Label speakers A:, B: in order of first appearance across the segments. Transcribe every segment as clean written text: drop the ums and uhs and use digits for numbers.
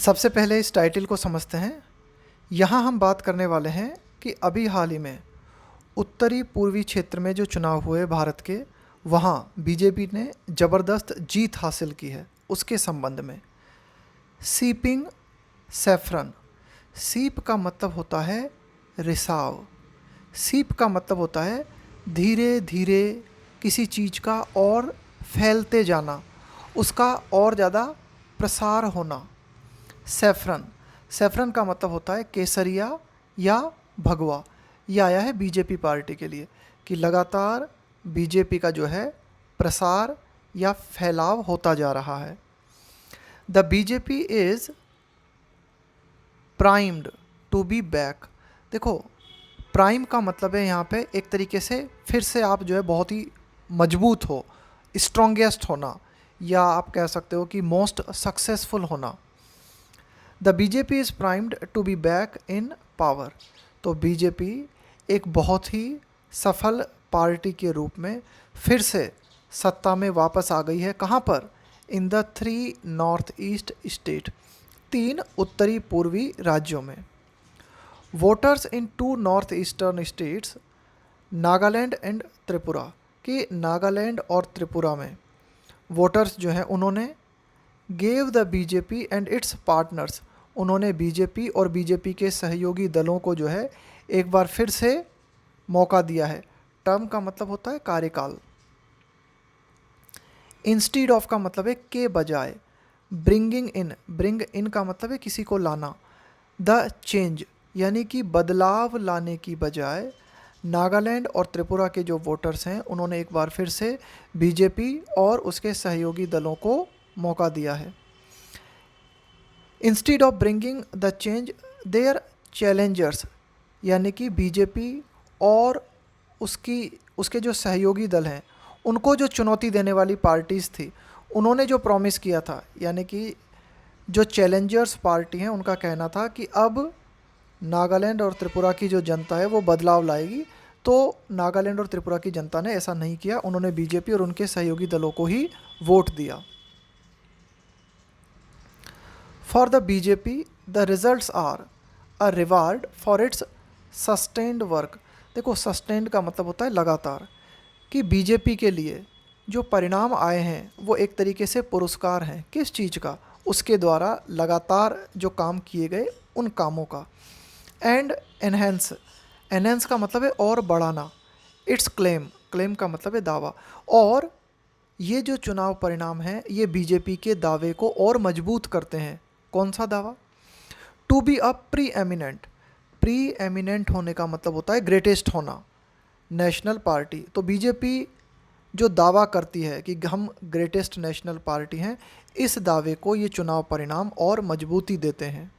A: सबसे पहले इस टाइटल को समझते हैं। यहाँ हम बात करने वाले हैं कि अभी हाल ही में उत्तरी पूर्वी क्षेत्र में जो चुनाव हुए भारत के, वहाँ बीजेपी ने ज़बरदस्त जीत हासिल की है। उसके संबंध में सीपिंग सैफरन, सीप का मतलब होता है रिसाव, सीप का मतलब होता है धीरे धीरे किसी चीज़ का और फैलते जाना, उसका और ज़्यादा प्रसार होना। सैफरन, सैफरन का मतलब होता है केसरिया या भगवा। ये आया है बीजेपी पार्टी के लिए कि लगातार बीजेपी का जो है प्रसार या फैलाव होता जा रहा है। The BJP is primed to be back. देखो, प्राइम का मतलब है यहाँ पे एक तरीके से फिर से आप जो है बहुत ही मजबूत हो, स्ट्रॉन्गेस्ट होना, या आप कह सकते हो कि मोस्ट सक्सेसफुल होना। The BJP is primed to be back in power. तो बीजेपी एक बहुत ही सफल पार्टी के रूप में फिर से सत्ता में वापस आ गई है। कहाँ पर? In the 3 north east state, 3 उत्तरी पूर्वी राज्यों में। Voters in 2 north eastern states, Nagaland and Tripura, कि नागालैंड और त्रिपुरा में वोटर्स जो हैं उन्होंने gave the BJP and it's partners, उन्होंने बीजेपी और बीजेपी के सहयोगी दलों को जो है एक बार फिर से मौका दिया है। टर्म का मतलब होता है कार्यकाल। इंस्टीड ऑफ का मतलब है के बजाय। ब्रिंगिंग इन, ब्रिंग इन का मतलब है किसी को लाना। द चेंज यानी कि बदलाव लाने की बजाय नागालैंड और त्रिपुरा के जो वोटर्स हैं उन्होंने एक बार फिर से बीजेपी और उसके सहयोगी दलों को मौका दिया है। Instead of bringing the change their Challengers, यानी कि बीजेपी और उसके जो सहयोगी दल हैं उनको जो चुनौती देने वाली पार्टीज़ थी उन्होंने जो प्रॉमिस किया था, यानी कि जो चैलेंजर्स पार्टी हैं उनका कहना था कि अब नागालैंड और त्रिपुरा की जो जनता है वो बदलाव लाएगी। तो नागालैंड और त्रिपुरा की जनता ने ऐसा नहीं किया, उन्होंने बीजेपी और उनके सहयोगी दलों को ही वोट दिया। For the BJP the results are a reward for its sustained work. देखो, सस्टेन्ड का मतलब होता है लगातार, कि बीजेपी के लिए जो परिणाम आए हैं वो एक तरीके से पुरस्कार हैं। किस चीज़ का? उसके द्वारा लगातार जो काम किए गए उन कामों का। एंड एनहेंस, एनहेंस का मतलब है और बढ़ाना। इट्स क्लेम, क्लेम का मतलब है दावा। और ये जो चुनाव परिणाम हैं ये बीजेपी के दावे को और मजबूत करते हैं। कौन सा दावा? To be a preeminent, preeminent होने का मतलब होता है ग्रेटेस्ट होना, नेशनल पार्टी। तो बीजेपी जो दावा करती है कि हम ग्रेटेस्ट नेशनल पार्टी हैं, इस दावे को ये चुनाव परिणाम और मजबूती देते हैं।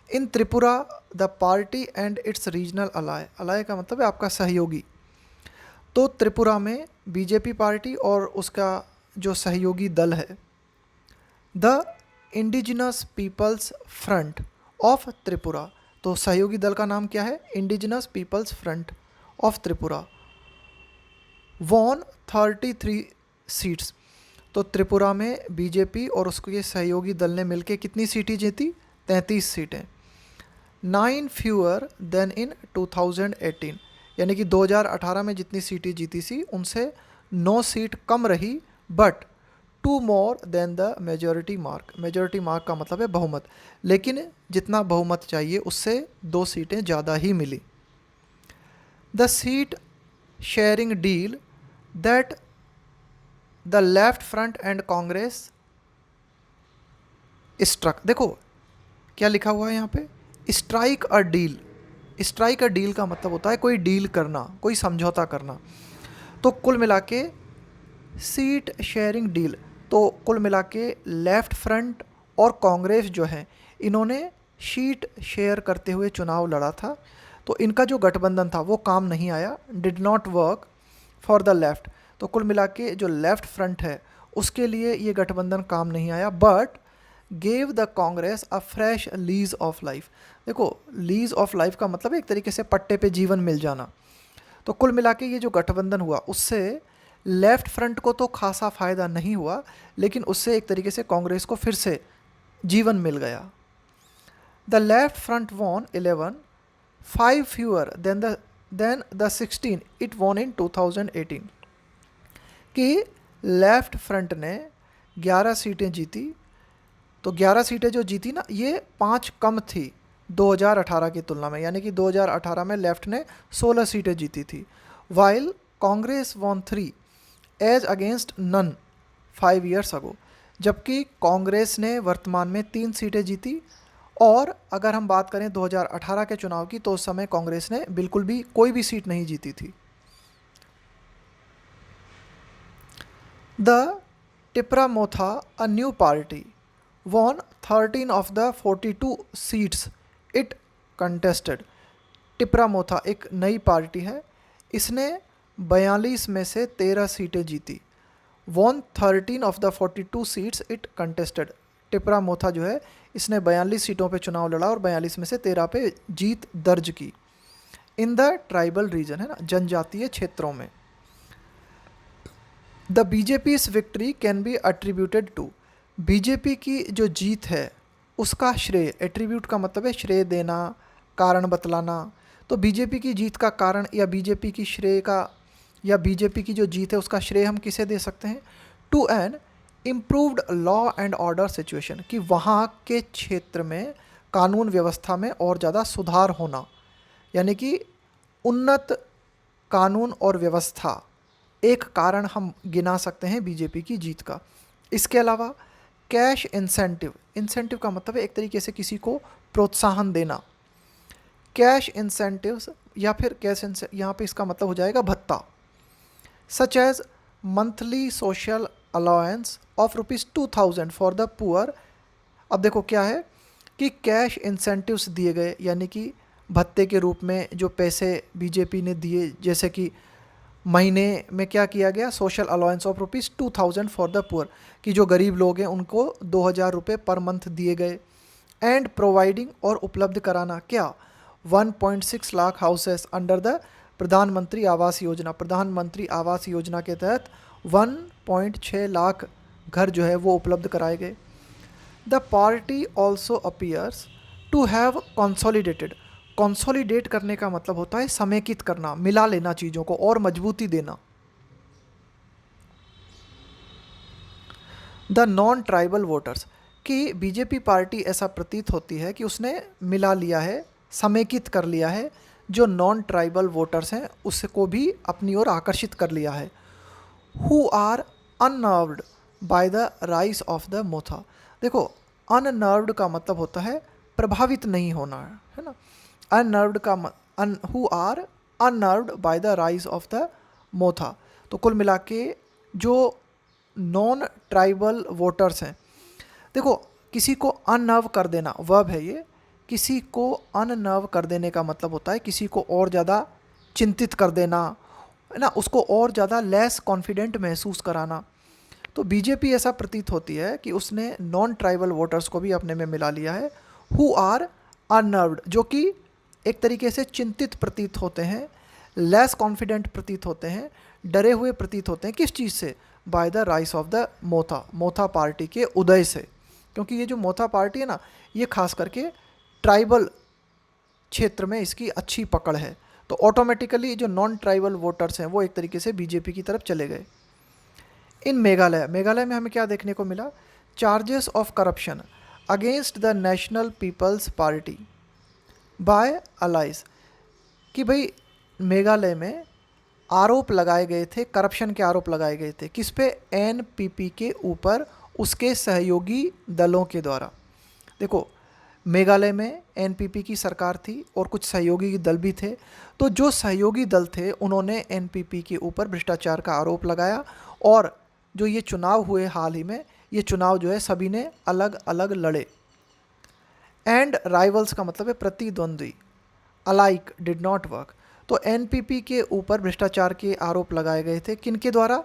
A: In Tripura the party and its regional ally, ally का मतलब है आपका सहयोगी। तो त्रिपुरा में बीजेपी पार्टी और उसका जो सहयोगी दल है, द इंडिजिनस पीपल्स फ्रंट ऑफ त्रिपुरा। तो सहयोगी दल का नाम क्या है? Indigenous People's Front of Tripura. Won 33 seats. तो त्रिपुरा में बीजेपी और उसके सहयोगी दल ने मिलकर कितनी सीटें जीती? 33 सीटें। 9 फ्यूअर देन इन 2018, यानी कि 2018 में जितनी सीटें जीती थी उनसे 9 सीट कम रही, but 2 more than the majority mark. Majority mark का मतलब है बहुमत, लेकिन जितना बहुमत चाहिए उससे 2 सीटें ज़्यादा ही मिली। The seat sharing deal that the left Front and Congress struck. देखो क्या लिखा हुआ है यहाँ पे? Strike a deal. Strike a deal का मतलब होता है कोई डील करना, कोई समझौता करना। तो कुल मिला के सीट शेयरिंग डील, तो कुल मिला के लेफ्ट फ्रंट और कांग्रेस जो है इन्होंने सीट शेयर करते हुए चुनाव लड़ा था। तो इनका जो गठबंधन था वो काम नहीं आया, did not work for the left. तो कुल मिला के जो लेफ्ट फ्रंट है उसके लिए ये गठबंधन काम नहीं आया, but gave the Congress a fresh lease of life. देखो, लीज ऑफ लाइफ का मतलब एक तरीके से पट्टे पे जीवन मिल जाना। तो कुल मिला के ये जो गठबंधन हुआ उससे लेफ़्ट फ्रंट को तो खासा फ़ायदा नहीं हुआ, लेकिन उससे एक तरीके से कांग्रेस को फिर से जीवन मिल गया। The left Front won 11, 5 fewer than the 16 it won in 2018, कि लेफ्ट फ्रंट ने 11 सीटें जीती। तो 11 सीटें जो जीती ना, ये 5 कम थी 2018 की तुलना में, यानी कि 2018 में लेफ्ट ने 16 सीटें जीती थी। While Congress won 3 as against none 5 years अगो, जबकि कांग्रेस ने वर्तमान में 3 सीटें जीती। और अगर हम बात करें 2018 के चुनाव की, तो उस समय कांग्रेस ने बिल्कुल भी कोई भी सीट नहीं जीती थी। The Tipra Motha, a new party, won 13 of the 42 seats it contested। Tipra Motha एक नई पार्टी है, इसने 42 में से 13 सीटें जीती। won 13 of the 42 seats it contested। टिपरामोथा जो है, इसने 42 सीटों पे चुनाव लड़ा और 42 में से 13 पे जीत दर्ज की। इन द ट्राइबल रीजन, है ना, जनजातीय क्षेत्रों में। The BJP victory can be attributed to, BJP की जो जीत है उसका श्रेय, एट्रीब्यूट का मतलब है श्रेय देना, कारण बतलाना। तो बीजेपी की जीत का कारण या बीजेपी की श्रेय का, या बीजेपी की जो जीत है उसका श्रेय हम किसे दे सकते हैं? To an improved law and order situation, कि वहाँ के क्षेत्र में कानून व्यवस्था में और ज़्यादा सुधार होना, यानी कि उन्नत कानून और व्यवस्था एक कारण हम गिना सकते हैं बीजेपी की जीत का। इसके अलावा कैश इंसेंटिव, इंसेंटिव का मतलब है एक तरीके से किसी को प्रोत्साहन देना। कैश इंसेंटिव्स या फिर कैश यहाँ पे इसका मतलब हो जाएगा भत्ता। Such as monthly social allowance of ₹2000 for the poor. अब देखो क्या है कि कैश इंसेंटिव्स दिए गए, यानी कि भत्ते के रूप में जो पैसे बीजेपी ने दिए, जैसे कि महीने में क्या किया गया, social allowance of ₹2000 for the poor, कि जो गरीब लोग हैं उनको 2000 रुपये पर मंथ दिए गए। एंड प्रोवाइडिंग, और उपलब्ध कराना क्या, 1.6 लाख हाउसेस अंडर द प्रधानमंत्री आवास योजना। प्रधानमंत्री आवास योजना के तहत 1.6 लाख घर जो है वो उपलब्ध कराए गए। The party also appears to have consolidated, consolidate करने का मतलब होता है समेकित करना, मिला लेना चीज़ों को और मजबूती देना। द नॉन ट्राइबल वोटर्स, कि बीजेपी पार्टी ऐसा प्रतीत होती है कि उसने मिला लिया है, समेकित कर लिया है, जो नॉन ट्राइबल वोटर्स हैं उसको भी अपनी ओर आकर्षित कर लिया है। Who are unnerved by the rise of the Motha. देखो, अननर्व्ड का मतलब होता है प्रभावित नहीं होना, है ना। अननर्व्ड का who are unnerved by the rise of the Motha. तो कुल मिला के जो नॉन ट्राइबल वोटर्स हैं, देखो किसी को अननर्व कर देना वर्ब है ये, किसी को अननर्व कर देने का मतलब होता है किसी को और ज़्यादा चिंतित कर देना, है ना, उसको और ज़्यादा लेस कॉन्फिडेंट महसूस कराना। तो बीजेपी ऐसा प्रतीत होती है कि उसने नॉन ट्राइबल वोटर्स को भी अपने में मिला लिया है। हु आर अननर्व्ड, जो कि एक तरीके से चिंतित प्रतीत होते हैं, लेस कॉन्फिडेंट प्रतीत होते हैं, डरे हुए प्रतीत होते हैं। किस चीज़ से? Bye the rise of the Motha, Motha party के उदय से। क्योंकि ये जो मोथा पार्टी है ना, ये खास करके ट्राइबल क्षेत्र में इसकी अच्छी पकड़ है, तो ऑटोमेटिकली जो नॉन ट्राइबल वोटर्स हैं वो एक तरीके से बीजेपी की तरफ चले गए। इन मेघालय, मेघालय में हमें क्या देखने को मिला? Charges of corruption against the National People's Party by allies, कि भाई मेघालय में आरोप लगाए गए थे, करप्शन के आरोप लगाए गए थे। किस पे? एनपीपी के ऊपर, उसके सहयोगी दलों के द्वारा। देखो, मेघालय में एनपीपी की सरकार थी और कुछ सहयोगी दल भी थे। तो जो सहयोगी दल थे उन्होंने एनपीपी के ऊपर भ्रष्टाचार का आरोप लगाया, और जो ये चुनाव हुए हाल ही में, ये चुनाव जो है सभी ने अलग अलग लड़े। एंड राइवल्स का मतलब है प्रतिद्वंद्वी, अलाइक डिड नॉट वर्क। तो एनपीपी के ऊपर भ्रष्टाचार के आरोप लगाए गए थे, किनके द्वारा?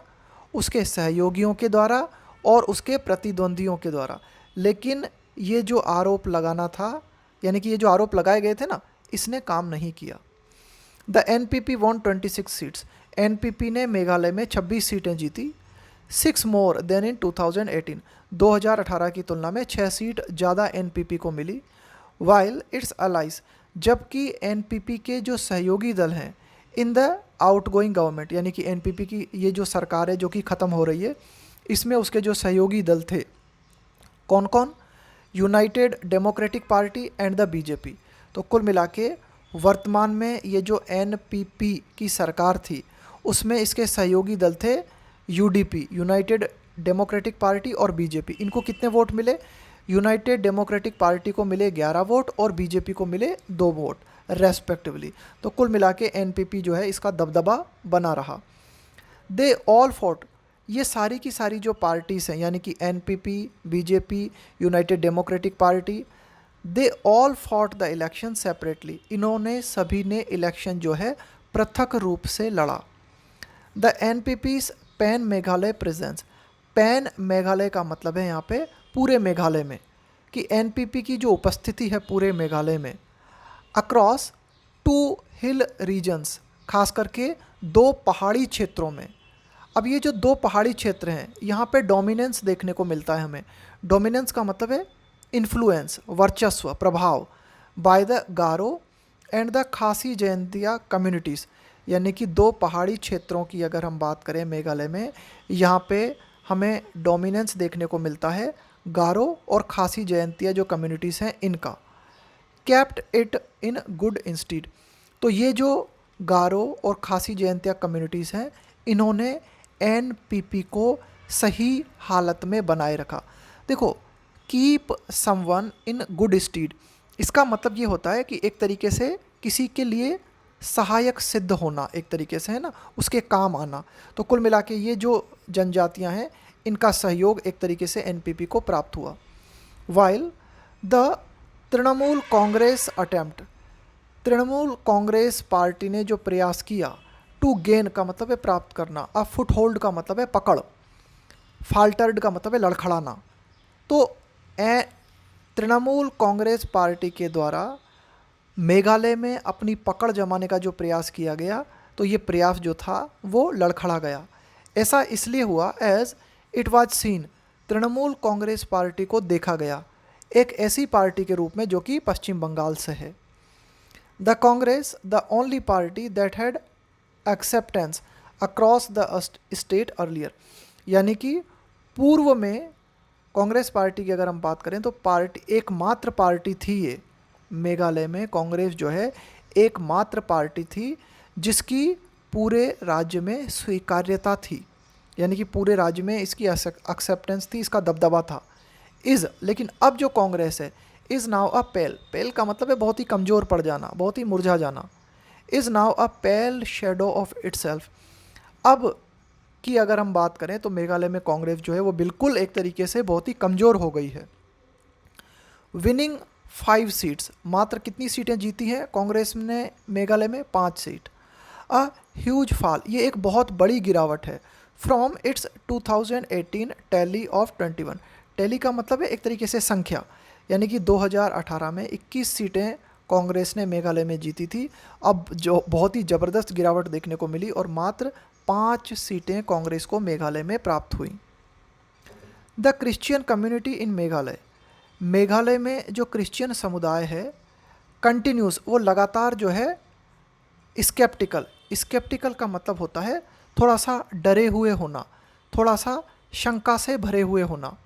A: उसके सहयोगियों के द्वारा और उसके प्रतिद्वंदियों के द्वारा। लेकिन ये जो आरोप लगाना था, यानी कि ये जो आरोप लगाए गए थे ना, इसने काम नहीं किया। The NPP won 26 seats, NPP ने मेघालय में 26 सीटें जीती। 6 मोर देन इन 2018, 2018 की तुलना में 6 सीट ज़्यादा एनपीपी को मिली। वाइल इट्स अलाइज, जबकि एनपीपी के जो सहयोगी दल हैं इन द आउटगोइंग गवर्नमेंट, यानी कि एनपीपी की ये जो सरकार है जो कि ख़त्म हो रही है, इसमें उसके जो सहयोगी दल थे कौन कौन, United democratic party and the BJP. तो कुल मिला के वर्तमान में ये जो एनपीपी की सरकार थी उसमें इसके सहयोगी दल थे यूडीपी, यूनाइटेड डेमोक्रेटिक पार्टी और बीजेपी। इनको कितने वोट मिले, यूनाइटेड डेमोक्रेटिक पार्टी को मिले 11 वोट और बीजेपी को मिले 2 वोट रेस्पेक्टिवली। तो कुल मिला के एनपीपी जो है इसका दबदबा बना रहा। दे ऑल फॉट, ये सारी की सारी जो पार्टीज़ हैं यानी कि NPP, BJP, United democratic party, they all fought the election separately, इन्होंने सभी ने इलेक्शन जो है पृथक रूप से लड़ा। The NPP's pan Meghalaya presence, pan Meghalaya का मतलब है यहाँ पे पूरे मेघालय में, कि एनपीपी की जो उपस्थिति है पूरे मेघालय में अक्रॉस 2 हिल रीजन्स, खास करके 2 पहाड़ी क्षेत्रों में। अब ये जो 2 पहाड़ी क्षेत्र हैं यहाँ पे डोमिनेंस देखने को मिलता है हमें। डोमिनेंस का मतलब है इन्फ्लुएंस, वर्चस्व, प्रभाव, by the Garo and the खासी जयंतिया कम्युनिटीज़, यानी कि 2 पहाड़ी क्षेत्रों की अगर हम बात करें मेघालय में, यहाँ पे हमें डोमिनेंस देखने को मिलता है गारो और खासी जयंतिया जो कम्युनिटीज़ हैं इनका। Kept it in good instead, तो ये जो गारो और खासी जयंतिया कम्युनिटीज़ हैं इन्होंने एनपीपी को सही हालत में बनाए रखा। देखो, keep someone in good stead, इसका मतलब ये होता है कि एक तरीके से किसी के लिए सहायक सिद्ध होना, एक तरीके से है ना, उसके काम आना। तो कुल मिला के ये जो जनजातियां हैं इनका सहयोग एक तरीके से एनपीपी को प्राप्त हुआ। While the Trinamool Congress attempt, Trinamool Congress party ने जो प्रयास किया, टू गेन का मतलब है प्राप्त करना, अ फुट होल्ड का मतलब है पकड़, फाल्टर्ड का मतलब है लड़खड़ाना। तो तृणमूल कांग्रेस पार्टी के द्वारा मेघालय में अपनी पकड़ जमाने का जो प्रयास किया गया, तो ये प्रयास जो था वो लड़खड़ा गया। ऐसा इसलिए हुआ as it was seen, Trinamool Congress party को देखा गया एक ऐसी पार्टी के रूप में जो कि पश्चिम बंगाल से है। The Congress the only party that had acceptance across the state earlier, यानी कि पूर्व में कांग्रेस पार्टी की अगर हम बात करें तो पार्टी एकमात्र पार्टी थी ये मेघालय में, कांग्रेस जो है एकमात्र पार्टी थी जिसकी पूरे राज्य में स्वीकार्यता थी, यानी कि पूरे राज्य में इसकी एक्सेप्टेंस थी, इसका दबदबा था। इज़, लेकिन अब जो कांग्रेस है, इज़ नाउ अ पेल, पेल का मतलब है बहुत ही कमज़ोर पड़ जाना, बहुत ही मुरझा जाना। Is now a pale shadow of itself, अब की अगर हम बात करें तो मेघालय में कांग्रेस जो है वो बिल्कुल एक तरीके से बहुत ही कमज़ोर हो गई है। विनिंग 5 सीट्स, मात्र कितनी सीटें जीती हैं कांग्रेस ने मेघालय में, 5 सीट। अ ह्यूज फॉल, ये एक बहुत बड़ी गिरावट है from its 2018 tally of 21, tally का मतलब है एक तरीके से संख्या, यानी कि 2018 में 21 सीटें कांग्रेस ने मेघालय में जीती थी, अब जो बहुत ही ज़बरदस्त गिरावट देखने को मिली और मात्र 5 सीटें कांग्रेस को मेघालय में प्राप्त हुई। The Christian community in Meghalaya, Meghalaya में जो क्रिश्चियन समुदाय है कंटिन्यूस, वो लगातार जो है स्केप्टिकल, स्केप्टिकल का मतलब होता है थोड़ा सा डरे हुए होना, थोड़ा सा शंका से भरे हुए होना,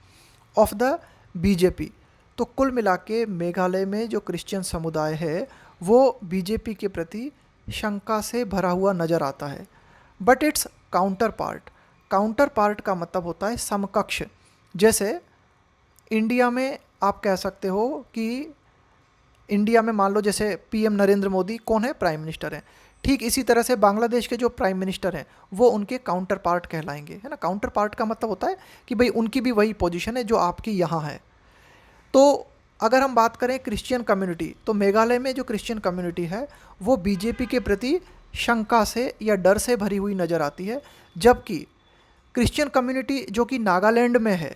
A: ऑफ द बीजेपी। तो कुल मिला के मेघालय में जो क्रिश्चियन समुदाय है वो बीजेपी के प्रति शंका से भरा हुआ नज़र आता है। But it's counter part, counter part का मतलब होता है समकक्ष। जैसे इंडिया में आप कह सकते हो कि इंडिया में मान लो जैसे पीएम नरेंद्र मोदी कौन है, प्राइम मिनिस्टर हैं, ठीक इसी तरह से बांग्लादेश के जो प्राइम मिनिस्टर हैं वो उनके काउंटर पार्ट कहलाएंगे, है ना। काउंटर पार्ट का मतलब होता है कि भाई उनकी भी वही पोजीशन है जो आपकी यहाँ है। तो अगर हम बात करें क्रिश्चियन कम्युनिटी, तो मेघालय में जो क्रिश्चियन कम्युनिटी है वो बीजेपी के प्रति शंका से या डर से भरी हुई नज़र आती है, जबकि क्रिश्चियन कम्युनिटी जो कि नागालैंड में है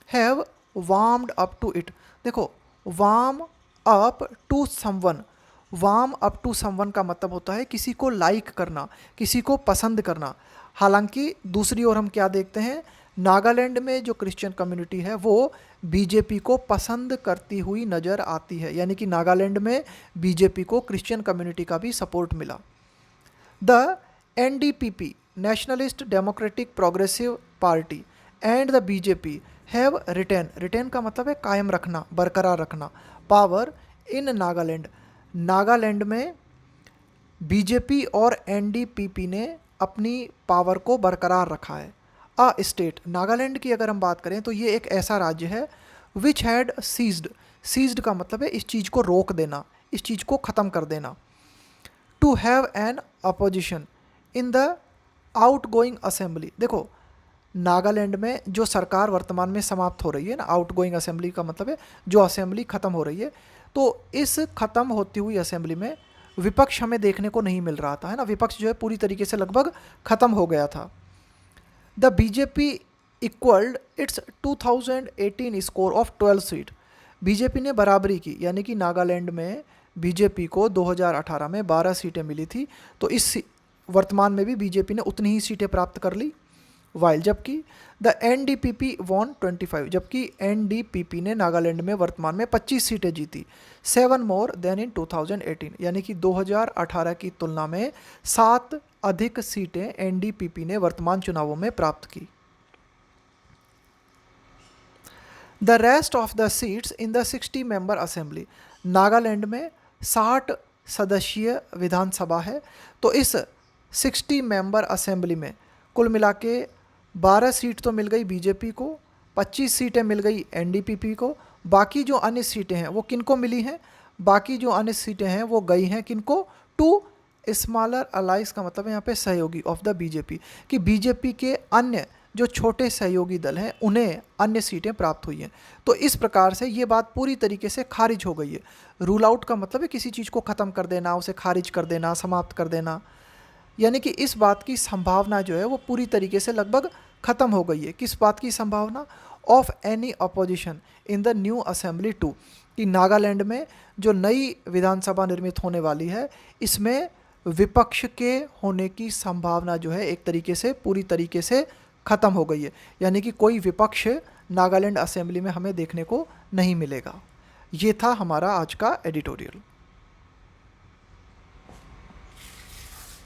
A: have warmed up to it. देखो, warm up to someone, warm up to someone का मतलब होता है किसी को लाइक करना, किसी को पसंद करना। हालांकि दूसरी ओर हम क्या देखते हैं, नागालैंड में जो क्रिश्चियन कम्युनिटी है वो बीजेपी को पसंद करती हुई नज़र आती है, यानी कि नागालैंड में बीजेपी को क्रिश्चियन कम्युनिटी का भी सपोर्ट मिला। The NDPP Nationalist Democratic Progressive Party and the BJP have retain का मतलब है कायम रखना, बरकरार रखना, पावर इन नागालैंड। नागालैंड में बीजेपी और एनडीपीपी ने अपनी पावर को बरकरार रखा है। अ स्टेट, नागालैंड की अगर हम बात करें तो ये एक ऐसा राज्य है विच हैड सीज्ड का मतलब है इस चीज़ को रोक देना, इस चीज़ को ख़त्म कर देना। To have an opposition in the outgoing assembly. देखो नागालैंड में जो सरकार वर्तमान में समाप्त हो रही है ना, आउटगोइंग असेंबली का मतलब है जो असेंबली ख़त्म हो रही है, तो इस ख़त्म होती हुई असेंबली में विपक्ष हमें देखने को नहीं मिल रहा था, है ना। विपक्ष जो है पूरी तरीके से लगभग ख़त्म हो गया था। The BJP equalled it's 2018 score of 12 seat. BJP ने बराबरी की, यानी कि नागालैंड में बीजेपी को 2018 में 12 सीटें मिली थी, तो इस वर्तमान में भी बीजेपी ने उतनी ही सीटें प्राप्त कर ली। वाइल जबकि द एनडीपीपी वॉन 25, जबकि एनडीपीपी ने नागालैंड में वर्तमान में 25 सीटें जीती, 7 मोर देन इन 2018, यानी कि 2018 की तुलना में 7 अधिक सीटें एनडीपीपी ने वर्तमान चुनावों में प्राप्त की। The rest of the seats in the 60 member assembly. Nagaland में 60 सदस्यीय विधानसभा है, तो इस 60 मेंबर असेंबली में कुल मिला के 12 सीट तो मिल गई बीजेपी को, 25 सीटें मिल गई एनडीपीपी को, बाकी जो अन्य सीटें हैं वो किनको मिली हैं, बाकी जो अन्य सीटें हैं वो गई हैं किनको, टू स्मॉलर अलाइज का मतलब है यहाँ पे सहयोगी ऑफ द बीजेपी, कि बीजेपी के अन्य जो छोटे सहयोगी दल हैं उन्हें अन्य सीटें प्राप्त हुई हैं। तो इस प्रकार से ये बात पूरी तरीके से खारिज हो गई है। रूल आउट का मतलब है किसी चीज़ को ख़त्म कर देना, उसे खारिज कर देना, समाप्त कर देना, यानी कि इस बात की संभावना जो है वो पूरी तरीके से लगभग ख़त्म हो गई है। किस बात की संभावना? Of any opposition in the new assembly too, कि नागालैंड में जो नई विधानसभा निर्मित होने वाली है इसमें विपक्ष के होने की संभावना जो है एक तरीके से पूरी तरीके से ख़त्म हो गई है, यानी कि कोई विपक्ष नागालैंड असेंबली में हमें देखने को नहीं मिलेगा। ये था हमारा आज का एडिटोरियल।